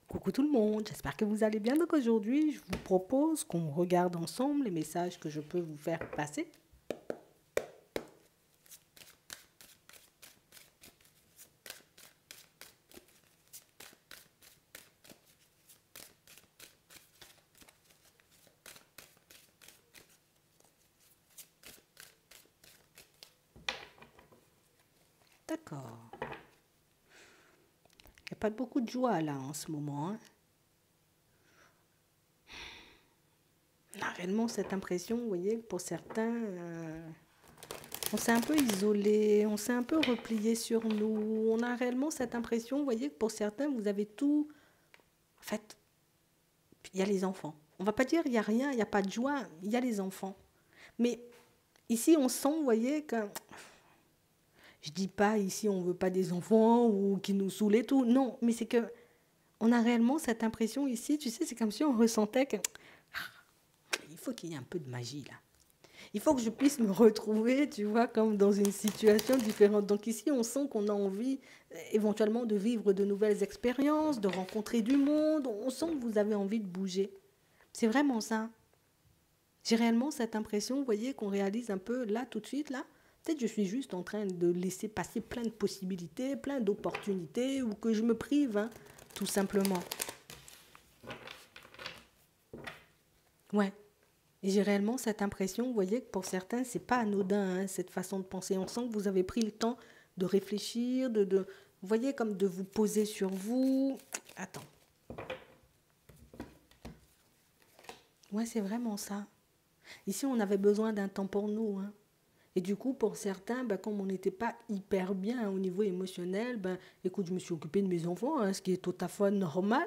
Coucou tout le monde, j'espère que vous allez bien. Donc aujourd'hui, je vous propose qu'on regarde ensemble les messages que je peux vous faire passer. D'accord. Il n'y a pas beaucoup de joie là en ce moment, hein. On a réellement cette impression, vous voyez, que pour certains, on s'est un peu isolé, on s'est un peu replié sur nous. On a réellement cette impression, vous voyez, que pour certains, vous avez tout. En fait, il y a les enfants. On va pas dire il n'y a rien, il n'y a pas de joie, il y a les enfants. Mais ici, on sent, vous voyez, que je dis pas ici on veut pas des enfants ou qui nous saoulent et tout. Non, mais c'est que on a réellement cette impression ici, tu sais, c'est comme si on ressentait que il faut qu'il y ait un peu de magie là. Il faut que je puisse me retrouver, tu vois, comme dans une situation différente. Donc ici, on sent qu'on a envie éventuellement de vivre de nouvelles expériences, de rencontrer du monde. On sent que vous avez envie de bouger. C'est vraiment ça. J'ai réellement cette impression, vous voyez, qu'on réalise un peu là, tout de suite, là. Peut-être que je suis juste en train de laisser passer plein de possibilités, plein d'opportunités, ou que je me prive, hein, tout simplement. Ouais. Et j'ai réellement cette impression, vous voyez, que pour certains, c'est pas anodin, hein, cette façon de penser. On sent que vous avez pris le temps de réfléchir, vous voyez, comme de vous poser sur vous. Attends. Ouais, c'est vraiment ça. Ici, on avait besoin d'un temps pour nous, hein. Et du coup, pour certains, ben, comme on n'était pas hyper bien, hein, au niveau émotionnel, ben, écoute, je me suis occupée de mes enfants, hein, ce qui est tout à fait normal.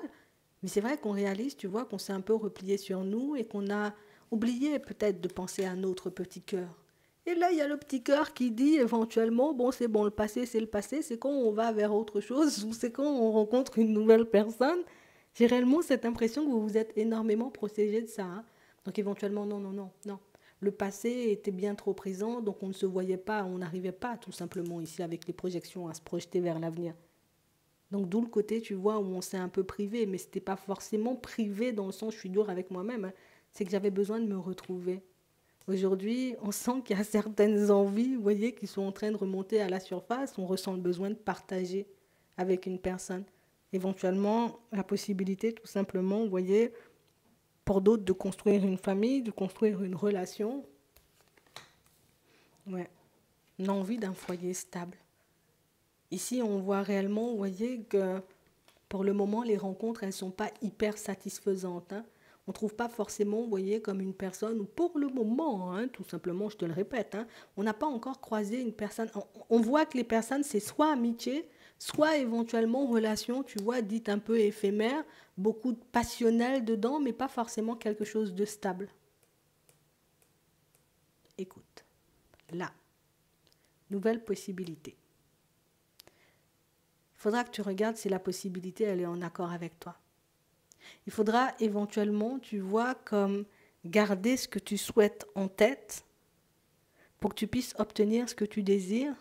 Mais c'est vrai qu'on réalise, tu vois, qu'on s'est un peu replié sur nous et qu'on a oublié peut-être de penser à notre petit cœur. Et là, il y a le petit cœur qui dit éventuellement, bon, c'est bon, le passé, c'est quand on va vers autre chose ou c'est quand on rencontre une nouvelle personne. J'ai réellement cette impression que vous vous êtes énormément protégé de ça, hein. Donc éventuellement, non, non, non, non. Le passé était bien trop présent, donc on ne se voyait pas, on n'arrivait pas tout simplement ici avec les projections à se projeter vers l'avenir. Donc d'où le côté, tu vois, où on s'est un peu privé, mais c'était pas forcément privé dans le sens je suis dur avec moi-même, hein. C'est que j'avais besoin de me retrouver. Aujourd'hui, on sent qu'il y a certaines envies, vous voyez, qui sont en train de remonter à la surface. On ressent le besoin de partager avec une personne. Éventuellement, la possibilité, tout simplement, vous voyez, pour d'autres, de construire une famille, de construire une relation. Ouais, l'envie d'un foyer stable. Ici, on voit réellement, vous voyez, que pour le moment, les rencontres, elles ne sont pas hyper satisfaisantes, hein. On ne trouve pas forcément, vous voyez, comme une personne, ou pour le moment, hein, tout simplement, je te le répète, hein, on n'a pas encore croisé une personne. On voit que les personnes, c'est soit amitié, soit éventuellement relation, tu vois, dite un peu éphémère, beaucoup de passionnel dedans, mais pas forcément quelque chose de stable. Écoute, là, nouvelle possibilité. Il faudra que tu regardes si la possibilité, elle est en accord avec toi. Il faudra éventuellement, tu vois, comme garder ce que tu souhaites en tête pour que tu puisses obtenir ce que tu désires,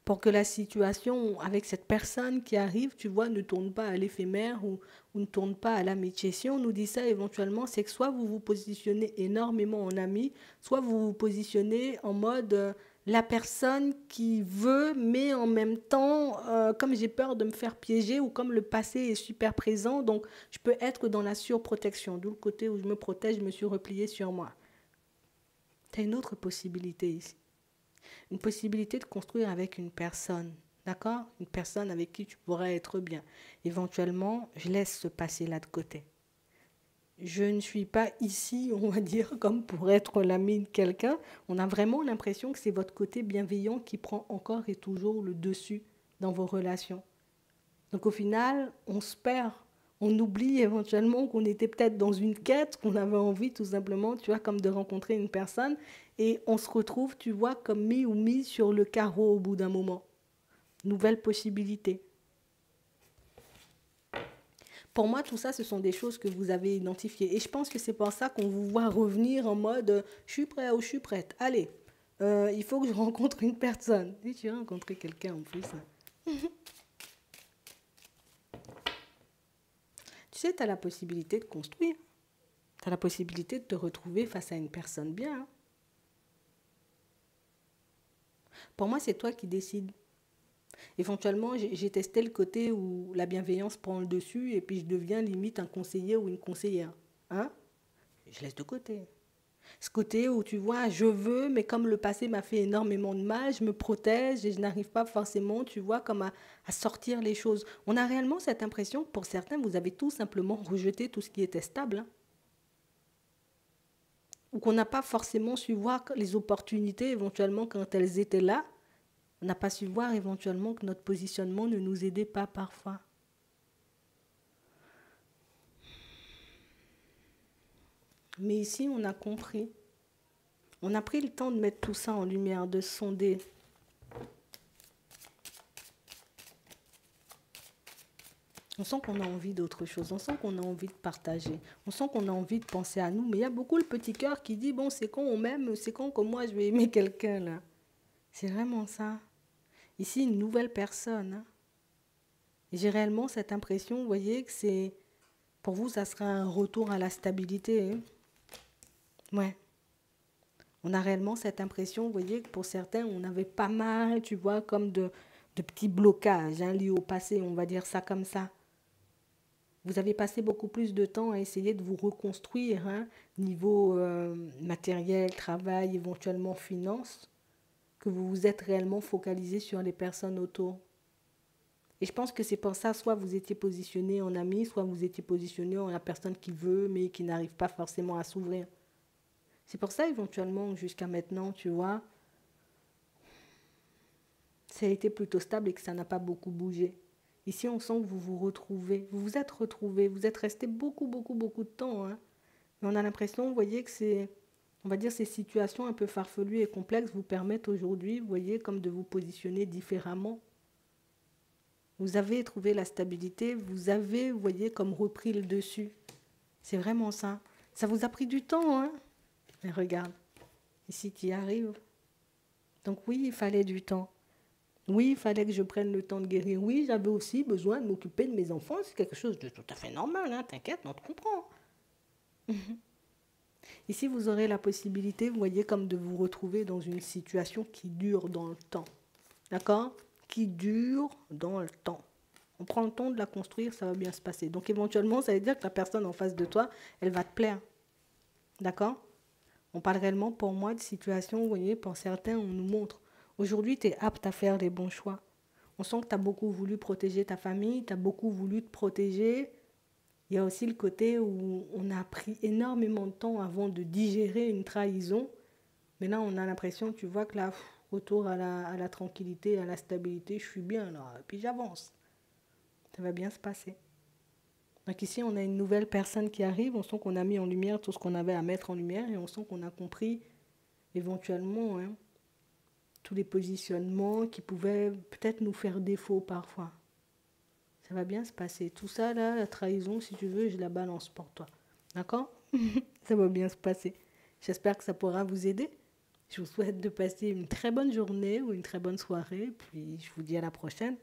pour que la situation avec cette personne qui arrive, tu vois, ne tourne pas à l'éphémère ou ne tourne pas à l'amitié. Si on nous dit ça éventuellement, c'est que soit vous vous positionnez énormément en ami, soit vous vous positionnez en mode la personne qui veut, mais en même temps, comme j'ai peur de me faire piéger ou comme le passé est super présent, donc je peux être dans la surprotection. D'où le côté où je me protège, je me suis repliée sur moi. Tu as une autre possibilité ici. Une possibilité de construire avec une personne, d'accord? Une personne avec qui tu pourrais être bien. Éventuellement, je laisse ce passé-là de côté. Je ne suis pas ici, on va dire, comme pour être l'ami de quelqu'un. On a vraiment l'impression que c'est votre côté bienveillant qui prend encore et toujours le dessus dans vos relations. Donc au final, on se perd. On oublie éventuellement qu'on était peut-être dans une quête, qu'on avait envie tout simplement, tu vois, comme de rencontrer une personne. Et on se retrouve, tu vois, comme mis ou mis sur le carreau au bout d'un moment. Nouvelle possibilité. Pour moi, tout ça, ce sont des choses que vous avez identifiées. Et je pense que c'est pour ça qu'on vous voit revenir en mode je suis prêt ou je suis prête. Allez, il faut que je rencontre une personne. Si tu as rencontré quelqu'un en plus. Tu sais, tu as la possibilité de construire. Tu as la possibilité de te retrouver face à une personne bien. Hein. Pour moi, c'est toi qui décides. Éventuellement, j'ai testé le côté où la bienveillance prend le dessus et puis je deviens limite un conseiller ou une conseillère. Hein? Je laisse de côté. Ce côté où tu vois, je veux, mais comme le passé m'a fait énormément de mal, je me protège et je n'arrive pas forcément, tu vois, comme à sortir les choses. On a réellement cette impression que pour certains, vous avez tout simplement rejeté tout ce qui était stable. Hein. Ou qu'on n'a pas forcément su voir les opportunités éventuellement quand elles étaient là. On n'a pas su voir éventuellement que notre positionnement ne nous aidait pas parfois. Mais ici, on a compris. On a pris le temps de mettre tout ça en lumière, de sonder. On sent qu'on a envie d'autre chose, on sent qu'on a envie de partager, on sent qu'on a envie de penser à nous. Mais il y a beaucoup le petit cœur qui dit, bon, c'est quand on m'aime, c'est quand que moi je vais aimer quelqu'un là. C'est vraiment ça. Ici, une nouvelle personne. Hein. Et j'ai réellement cette impression, vous voyez, que c'est... Pour vous, ça sera un retour à la stabilité. Hein. Ouais. On a réellement cette impression, vous voyez, que pour certains, on avait pas mal, tu vois, comme de petits blocages hein, liés au passé, on va dire ça comme ça. Vous avez passé beaucoup plus de temps à essayer de vous reconstruire, hein, niveau matériel, travail, éventuellement finance, que vous vous êtes réellement focalisé sur les personnes autour. Et je pense que c'est pour ça, soit vous étiez positionné en ami, soit vous étiez positionné en la personne qui veut, mais qui n'arrive pas forcément à s'ouvrir. C'est pour ça, éventuellement, jusqu'à maintenant, tu vois, ça a été plutôt stable et que ça n'a pas beaucoup bougé. Ici, on sent que vous vous retrouvez, vous vous êtes resté beaucoup, beaucoup, beaucoup de temps. Hein. Mais on a l'impression, vous voyez, que c'est, on va dire, ces situations un peu farfelues et complexes vous permettent aujourd'hui, vous voyez, comme de vous positionner différemment. Vous avez trouvé la stabilité, vous avez, vous voyez, comme repris le dessus. C'est vraiment ça. Ça vous a pris du temps, hein? Mais regarde, ici tu y arrives. Donc oui, il fallait du temps. Oui, il fallait que je prenne le temps de guérir. Oui, j'avais aussi besoin de m'occuper de mes enfants. C'est quelque chose de tout à fait normal, hein? T'inquiète, on te comprend. Ici, vous aurez la possibilité, vous voyez, comme de vous retrouver dans une situation qui dure dans le temps. D'accord? Qui dure dans le temps. On prend le temps de la construire, ça va bien se passer. Donc éventuellement, ça veut dire que la personne en face de toi, elle va te plaire. D'accord? On parle réellement pour moi de situations, vous voyez, pour certains, on nous montre. Aujourd'hui, tu es apte à faire les bons choix. On sent que tu as beaucoup voulu protéger ta famille, tu as beaucoup voulu te protéger. Il y a aussi le côté où on a pris énormément de temps avant de digérer une trahison. Mais là, on a l'impression, tu vois, que là, retour à la tranquillité, à la stabilité, je suis bien là, et puis j'avance. Ça va bien se passer. Donc ici, on a une nouvelle personne qui arrive, on sent qu'on a mis en lumière tout ce qu'on avait à mettre en lumière et on sent qu'on a compris éventuellement hein, tous les positionnements qui pouvaient peut-être nous faire défaut parfois. Ça va bien se passer. Tout ça, là, la trahison, si tu veux, je la balance pour toi. D'accord? Ça va bien se passer. J'espère que ça pourra vous aider. Je vous souhaite de passer une très bonne journée ou une très bonne soirée. Puis je vous dis à la prochaine.